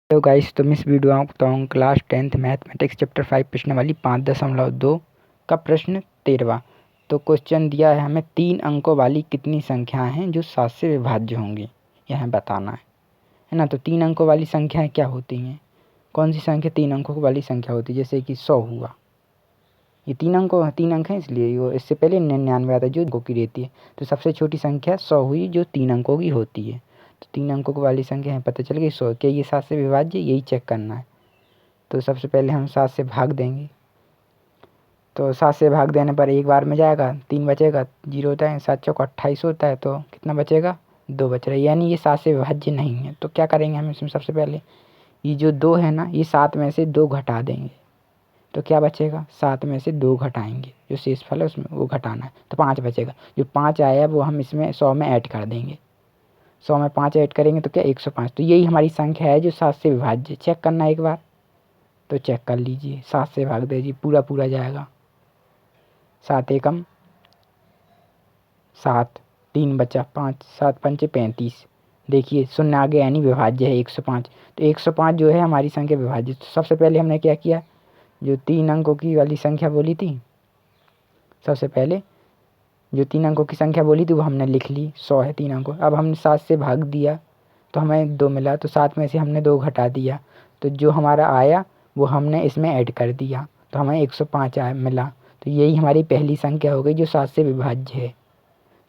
Hello guys, तो मैं इस वीडियो में बताऊँ क्लास 10th मैथमेटिक्स चैप्टर 5 प्रश्नावली 5.2 का प्रश्न 13वां। तो क्वेश्चन दिया है हमें 3 अंकों वाली कितनी संख्याएं हैं जो 7 से विभाज्य होंगी, यह बताना है ना। तो 3 अंकों वाली संख्याएं क्या होती हैं? कौन सी संख्या 3 अंकों वाली संख्या होती है? जैसे कि 100 हुआ, ये 3 अंक हैं, इसलिए वो इससे पहले 99 आता है जो अंकों की रहती है। तो सबसे छोटी संख्या 100 हुई जो 3 अंकों की होती है। तो 3 अंकों वाली संख्या है, पता चल गई 100। क्या ये 7 से विभाज्य? यही चेक करना है। तो सबसे पहले हम 7 से भाग देंगे। तो 7 से भाग देने पर एक बार में जाएगा, 3 बचेगा, 0 होता है, 7 चौक 28 होता है, तो कितना बचेगा? 2 बच रहा है, यानी ये 7 से विभाज्य नहीं है। तो क्या करेंगे हम इसमें? सबसे पहले ये जो 2 है ना, ये 7 में से 2 घटा देंगे, तो क्या बचेगा? 7 में से 2 घटाएंगे, जो शेषफल है उसमें वो घटाना है, तो 5 बचेगा। जो 5 आया वो हम इसमें 100 में ऐड कर देंगे। 100 में 5 ऐड करेंगे तो क्या? 105। तो यही हमारी संख्या है जो 7 से विभाज्य। चेक करना है एक बार, तो चेक कर लीजिए। 7 से भाग दीजिए, पूरा पूरा जाएगा। 7 एकम 7, 3 बचा 5, 7 पंचे 35। देखिए शून्य आ गया, यानी विभाज्य है 105। तो 105 जो है हमारी संख्या विभाज्य। तो सबसे पहले हमने क्या किया? जो 3 अंकों की वाली संख्या बोली थी, सबसे पहले जो 3 अंकों की संख्या बोली थी वो हमने लिख ली। 100 है 3 अंकों। अब हमने 7 से भाग दिया तो हमें 2 मिला, तो 7 में से हमने 2 घटा दिया, तो जो हमारा आया वो हमने इसमें ऐड कर दिया, तो हमें 105 मिला। तो यही हमारी पहली संख्या हो गई जो 7 से विभाज्य है,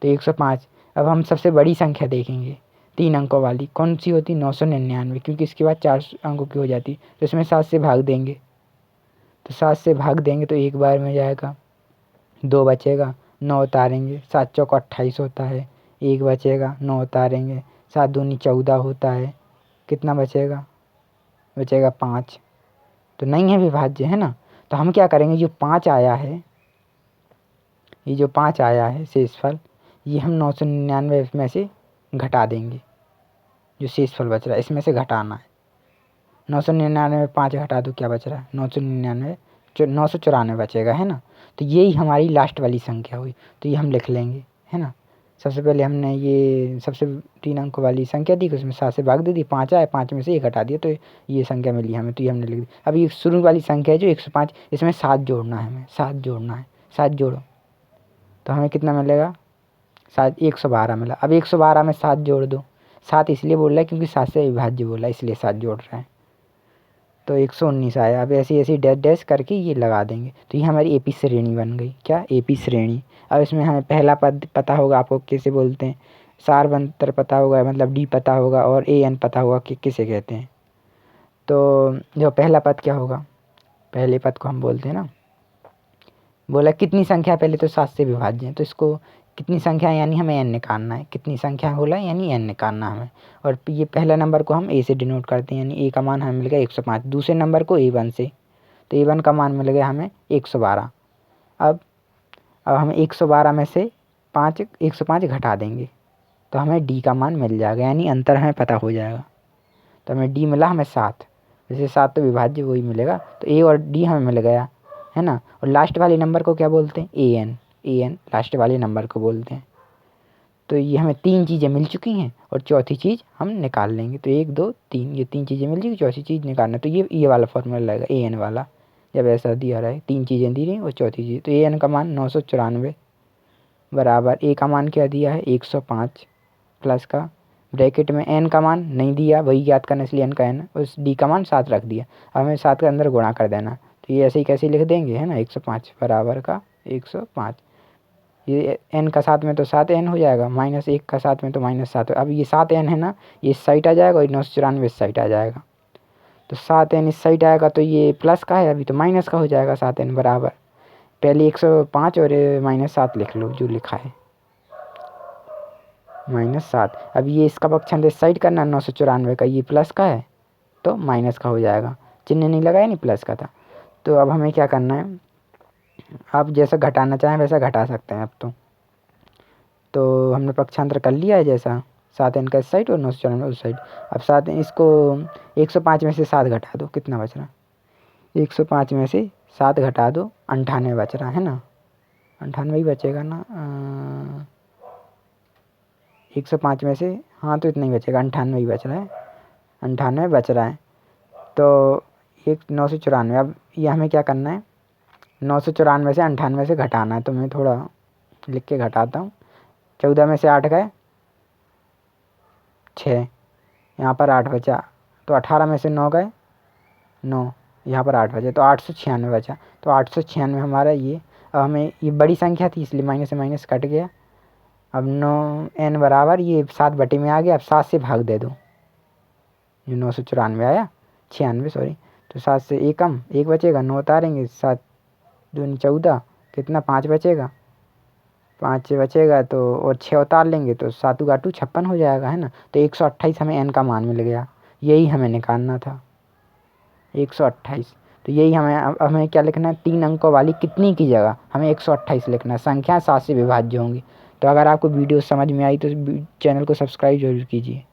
तो 105। अब हम सबसे बड़ी संख्या देखेंगे 3 अंकों वाली, कौन सी होती? 999, क्योंकि इसके बाद 4 अंकों की हो जाती। तो इसमें 7 से भाग देंगे, तो 7 से भाग देंगे तो एक बार में जाएगा, 2 बचेगा, 9 उतारेंगे, 7 चौक 28 होता है, 1 बचेगा, 9 उतारेंगे, 7 दूनी 14 होता है, कितना बचेगा? बचेगा 5। तो नहीं है विभाज्य, है ना। तो हम क्या करेंगे, जो 5 आया है, ये जो 5 आया है शेषफल, ये हम 999 में से घटा देंगे। जो शेषफल बच रहा है इसमें से घटाना है। 999 में 5 घटा दो, क्या बच रहा है? 999, 994 बचेगा, है ना। तो यही हमारी लास्ट वाली संख्या हुई, तो ये हम लिख लेंगे, है ना। सबसे पहले हमने ये सबसे 3 अंक वाली संख्या दी, उसमें 7 से भाग दे दी, 5 आए, 5 में से 1 घटा दिया, तो ये संख्या मिली हमें, तो ये हमने लिख दी। अब ये शुरू वाली संख्या है जो 105, इसमें 7 जोड़ना है, हमें 7 जोड़ना है। 7 जोड़ो तो हमें कितना मिलेगा? 7, 112 मिला। अब 112 में 7 जोड़ दो। 7 इसलिए बोल रहा है क्योंकि 7 से विभाज्य बोला है, इसलिए 7 जोड़ रहे हैं, तो 119 आया। अब ऐसी ऐसी डैश डैश करके ये लगा देंगे, तो ये हमारी एपी श्रेणी बन गई। क्या? एपी श्रेणी। अब इसमें हमें पहला पद पता होगा, आपको कैसे बोलते हैं, सारवंतर पता होगा, मतलब डी पता होगा, और ए एन पता होगा कि किसे कहते हैं। तो जो पहला पद क्या होगा? पहले पद को हम बोलते हैं ना, बोला कितनी संख्या, पहले तो 7 से विभाज्य है, तो इसको कितनी संख्या, यानी हमें एन निकालना है। कितनी संख्या बोला, यानी एन निकालना हमें। और ये पहला नंबर को हम ए से डिनोट करते हैं, यानी ए का मान हमें मिल गया 105। दूसरे नंबर को A1 से, तो A1 का मान मिल गया हमें 112। अब हमें 112 में से 105 घटा देंगे, तो हमें डी का मान मिल जाएगा, यानी अंतर हमें पता हो जाएगा। तो हमें डी मिला, हमें 7। जैसे 7 तो विभाज्य वही मिलेगा, तो ए और डी हमें मिल गया, है ना। और लास्ट वाले नंबर को क्या बोलते हैं? ए एन लास्ट वाले नंबर को बोलते हैं। तो ये हमें 3 चीज़ें मिल चुकी हैं, और चौथी चीज़ हम निकाल लेंगे। तो 1 2 3, ये 3 चीज़ें मिल चुकी, चौथी चीज़ निकालना। तो ये वाला फॉर्मूला लगेगा ए एन वाला, जब ऐसा दिया रहा है 3 चीज़ें दी रही और चौथी चीज़। तो ए एन का मान 994 बराबर, ए का मान क्या दिया है? 105, प्लस का ब्रैकेट में एन का मान नहीं दिया, वही याद करना, इसलिए एन का एन, उस डी का मान 7 रख दिया। अब हमें 7 के अंदर गुणा कर देना, तो ये ऐसे ही कैसे लिख देंगे, है ना। 105 बराबर का 105, ये एन का 7 में तो 7 एन हो जाएगा, -1 का 7 में तो -7। अब ये 7 एन है ना, ये इस साइड आ जाएगा, और 994 इस साइड आ जाएगा। तो 7 एन इस साइड आएगा, तो ये प्लस का है, अभी तो माइनस का हो जाएगा। 7 एन बराबर, पहले 105 और -7 लिख लो, जो लिखा है -7। अब ये इसका पक्षांतर इस साइड करना, 994 का, ये प्लस का है तो माइनस का हो जाएगा। चिन्ह नहीं लगाया, नहीं प्लस का था। तो अब हमें क्या करना है, आप जैसा घटाना चाहें वैसा घटा सकते हैं। अब तो हमने पक्षांतर कर लिया है, जैसा 7 एन का इस साइड और 994 उस साइड। अब 7 इसको 105 में से 7 घटा दो, कितना बच रहा? 105 में से 7 घटा दो, 98 बच रहा है ना। 98 ही बचेगा ना। 105 में से, हाँ तो इतना ही बचेगा, 98 ही बच रहा है, 98 बच रहा है। तो एक 994। अब ये हमें क्या करना है, 994 से 98 से घटाना है। तो मैं थोड़ा लिख के घटाता हूँ। 14 में से 8 गए 6, यहाँ पर 8 बचा। तो 18 में से 9 गए 9, यहाँ पर 8 बचे, तो 896 बचा। तो 896 हमारा ये। अब हमें ये बड़ी संख्या थी इसलिए माइनस से माइनस कट गया। अब 9n बराबर ये 7 बटे में आ गया। अब 7 से भाग दे दो, जो 994 आया 96 सॉरी। तो 7 से एक बचेगा, 9 उतारेंगे, 7 दूनी 14, कितना 5 बचेगा, 5 बचेगा तो और 6 उतार लेंगे तो 7 गाटू 56 हो जाएगा, है ना। तो 128 हमें n का मान मिल गया। यही हमें निकालना था 128। तो यही हमें क्या लिखना है, 3 अंकों वाली कितनी की जगह हमें 128 लिखना है। संख्या 7 से विभाज्य होंगी। तो अगर आपको वीडियो समझ में आई तो चैनल को सब्सक्राइब जरूर कीजिए।